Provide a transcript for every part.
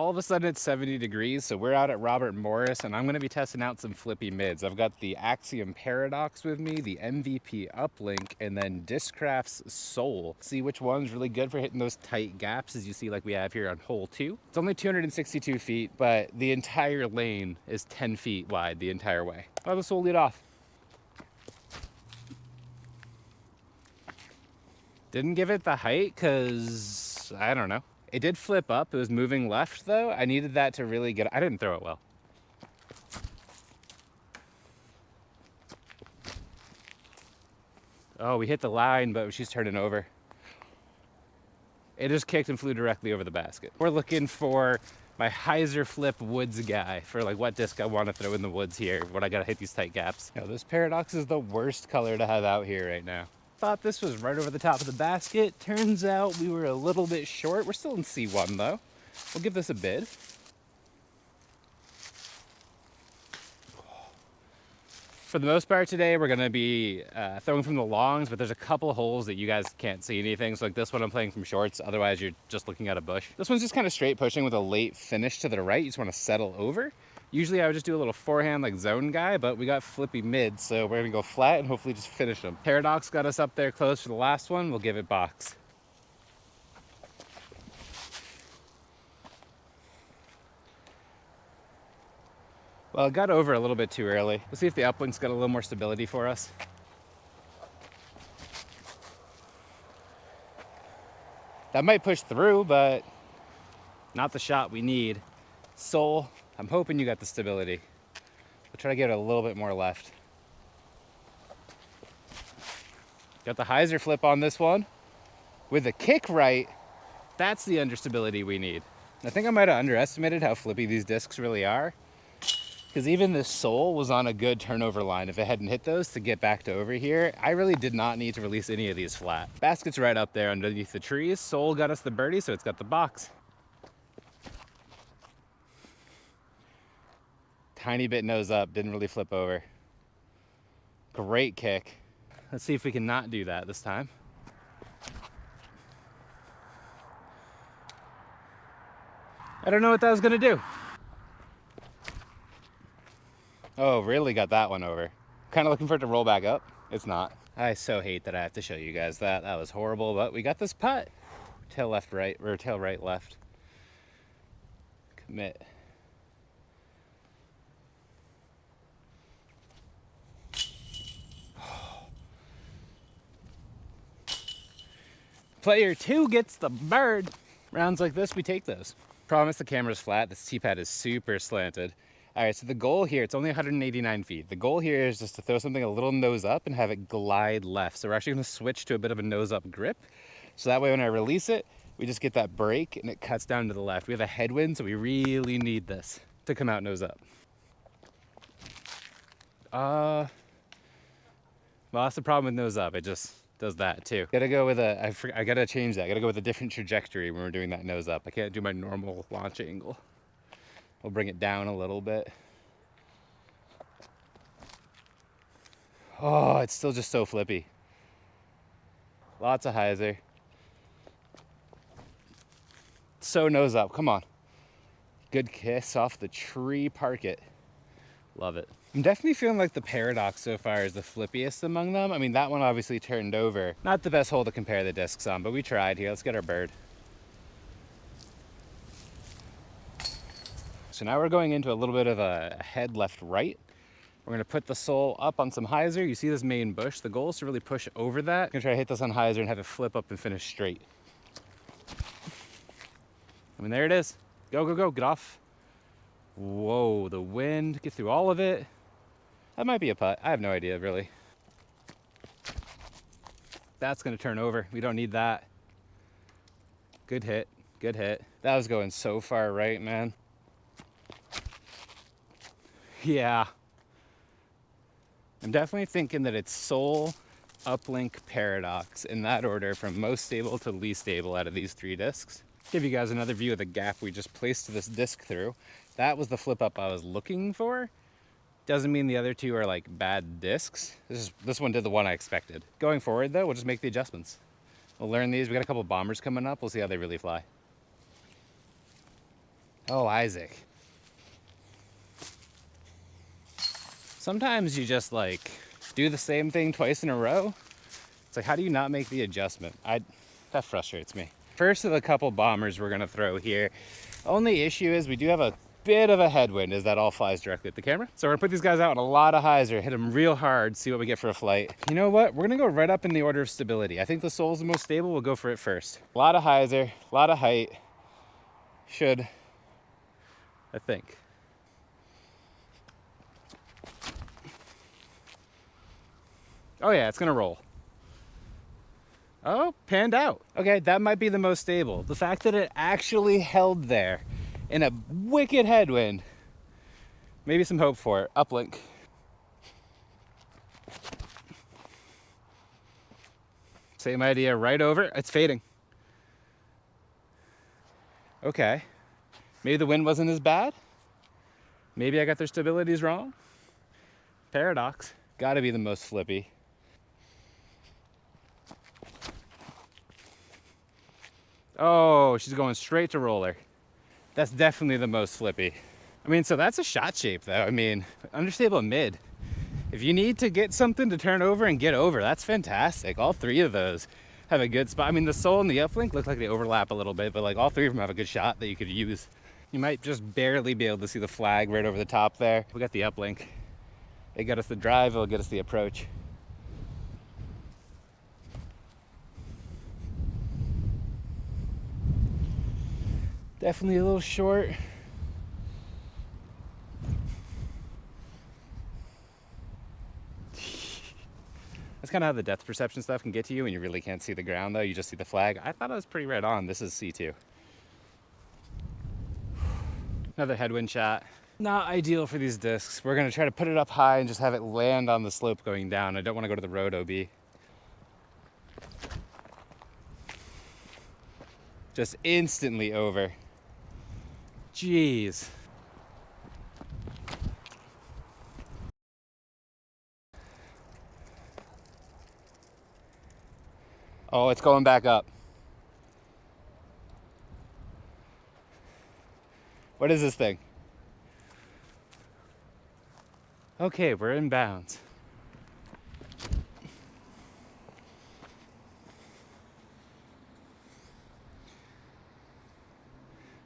All of a sudden it's 70 degrees, so we're out at Robert Morris, and I'm gonna be testing out some flippy mids. I've got the Axiom Paradox with me, the MVP Uplink, and then Discraft SOL. See which one's really good for hitting those tight gaps, as you see like we have here on hole 2. It's only 262 feet, but the entire lane is 10 feet wide the entire way. I'll just lead off. Didn't give it the height because, I don't know. It did flip up, it was moving left though. I needed that to really get, I didn't throw it well. Oh, we hit the line, but she's turning over. It just kicked and flew directly over the basket. We're looking for my Hyzer-Flip woods guy for like what disc I want to throw in the woods here when I gotta hit these tight gaps. You know, this Paradox is the worst color to have out here right now. Thought this was right over the top of the basket. Turns out we were a little bit short. We're still in C1 though. We'll give this a bid. For the most part today, we're gonna be throwing from the longs, but there's a couple holes that you guys can't see anything. So like this one I'm playing from shorts, otherwise you're just looking at a bush. This one's just kind of straight pushing with a late finish to the right. You just wanna settle over. Usually I would just do a little forehand like zone guy, but we got flippy mids, so we're gonna go flat and hopefully just finish them. Paradox got us up there close for the last one. We'll give it box. Well, it got over a little bit too early. Let's see if the uplink's got a little more stability for us. That might push through, but not the shot we need. SOL, I'm hoping you got the stability. We'll try to get it a little bit more left. Got the Hyzer-Flip on this one. With the kick right, that's the understability we need. I think I might have underestimated how flippy these discs really are. Because even this SOL was on a good turnover line. If it hadn't hit those to get back to over here, I really did not need to release any of these flat. Basket's right up there underneath the trees. SOL got us the birdie, so it's got the box. Tiny bit nose up, didn't really flip over. Great kick. Let's see if we can not do that this time. I don't know what that was gonna do. Oh, really got that one over. Kind of looking for it to roll back up. It's not. I so hate that I have to show you guys that. That was horrible, but we got this putt. Tail left, right, or tail right, left. Commit. Player 2 gets the bird. Rounds like this, we take those. Promise the camera's flat. This tee pad is super slanted. All right, so the goal here, it's only 189 feet. The goal here is just to throw something a little nose up and have it glide left. So we're actually gonna switch to a bit of a nose up grip. So that way when I release it, we just get that break and it cuts down to the left. We have a headwind, so we really need this to come out nose up. Well, that's the problem with nose up. It just does that too. Gotta go with I gotta change that. Gotta go with a different trajectory when we're doing that nose up. I can't do my normal launch angle. We'll bring it down a little bit. Oh, it's still just so flippy. Lots of hyzer. So nose up, come on. Good kiss off the tree, park it. Love it. I'm definitely feeling like the Paradox so far is the flippiest among them. I mean, that one obviously turned over. Not the best hole to compare the discs on, but we tried here. Let's get our bird. So now we're going into a little bit of a head left right. We're gonna put the SOL up on some hyzer. You see this main bush. The goal is to really push over that. I'm gonna try to hit this on hyzer and have it flip up and finish straight. I mean, there it is. Go, go, go, get off. Whoa, the wind, get through all of it. That might be a putt. I have no idea, really. That's gonna turn over. We don't need that. Good hit, good hit. That was going so far right, man. Yeah. I'm definitely thinking that it's SOL, Uplink, Paradox in that order from most stable to least stable out of these 3 discs. Give you guys another view of the gap we just placed this disc through. That was the flip up I was looking for. Doesn't mean the other 2 are like bad discs. This one did the one I expected. Going forward though, we'll just make the adjustments. We'll learn these. We got a couple bombers coming up. We'll see how they really fly. Oh, Isaac. Sometimes you just like do the same thing twice in a row. It's like, how do you not make the adjustment? That frustrates me. First of the couple bombers we're gonna throw here. Only issue is we do have a bit of a headwind as that all flies directly at the camera. So we're gonna put these guys out in a lot of hyzer, hit them real hard, see what we get for a flight. You know what? We're gonna go right up in the order of stability. I think the SOL's the most stable, we'll go for it first. A lot of hyzer, a lot of height. Should, I think. Oh yeah, it's gonna roll. Oh, panned out. Okay, that might be the most stable. The fact that it actually held there in a wicked headwind, maybe some hope for it. Uplink. Same idea, right over. It's fading. Okay. Maybe the wind wasn't as bad. Maybe I got their stabilities wrong. Paradox. Gotta be the most flippy. Oh, she's going straight to roller. That's definitely the most flippy. I mean, so that's a shot shape though. I mean, understable mid. If you need to get something to turn over and get over, that's fantastic. All three of those have a good spot. I mean, the SOL and the uplink look like they overlap a little bit, but like all three of them have a good shot that you could use. You might just barely be able to see the flag right over the top there. We got the uplink. It got us the drive, it'll get us the approach. Definitely a little short. That's kind of how the depth perception stuff can get to you when you really can't see the ground though, you just see the flag. I thought I was pretty right on. This is C2. Another headwind shot. Not ideal for these discs. We're gonna try to put it up high and just have it land on the slope going down. I don't wanna go to the road OB. Just instantly over. Jeez. Oh, it's going back up. What is this thing? Okay, we're in bounds.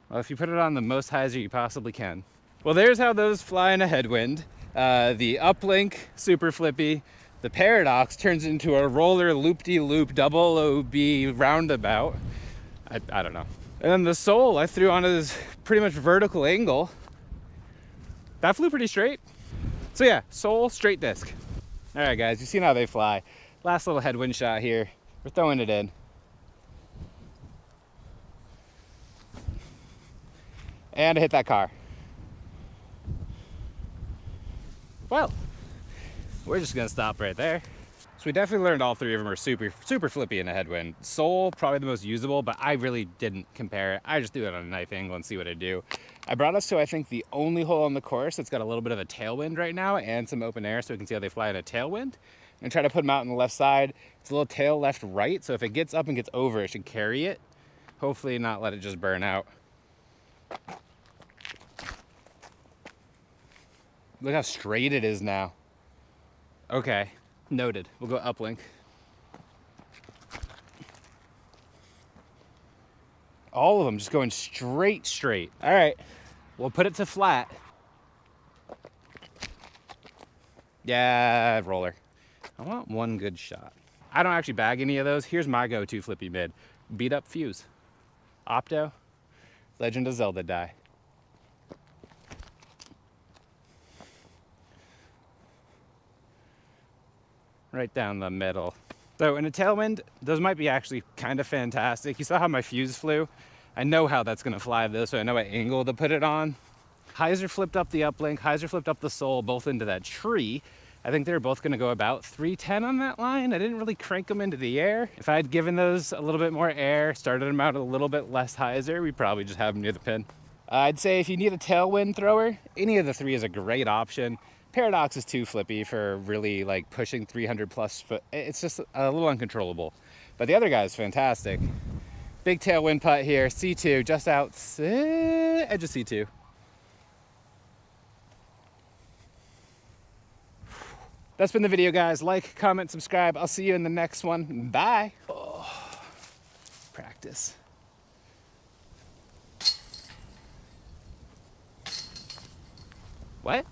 Well, if you put it on the most hyzer you possibly can. Well, there's how those fly in a headwind. The uplink, super flippy. The Paradox turns into a roller loop-de-loop double OB roundabout. I don't know. And then the SOL I threw on this pretty much vertical angle. That flew pretty straight. So yeah, SOL, straight disc. All right, guys, you've seen how they fly. Last little headwind shot here. We're throwing it in. And I hit that car. Well, we're just gonna stop right there. So we definitely learned all three of them are super flippy in a headwind. SOL, probably the most usable, but I really didn't compare it. I just threw it on a knife angle and see what it do. I brought us to, I think, the only hole on the course that's got a little bit of a tailwind right now and some open air so we can see how they fly in a tailwind. And try to put them out on the left side. It's a little tail left right, so if it gets up and gets over, it should carry it. Hopefully not let it just burn out. Look how straight it is now. Okay, noted. We'll go uplink. All of them just going straight. All right, we'll put it to flat. Yeah, roller. I want one good shot. I don't actually bag any of those. Here's my go-to flippy mid. Beat up fuse. Opto, Legend of Zelda die. Right down the middle. So in a tailwind, those might be actually kind of fantastic. You saw how my fuse flew? I know how that's gonna fly this, so I know what angle to put it on. Hyzer-flipped up the uplink, Hyzer-flipped up the SOL, both into that tree. I think they're both gonna go about 310 on that line. I didn't really crank them into the air. If I had given those a little bit more air, started them out a little bit less hyzer, we'd probably just have them near the pin. I'd say if you need a tailwind thrower, any of the three is a great option. Paradox is too flippy for really like pushing 300 plus foot. It's just a little uncontrollable. But the other guy is fantastic. Big tailwind putt here, C2, just out edge of C2. That's been the video, guys. Like, comment, subscribe. I'll see you in the next one. Bye. Oh, practice. What?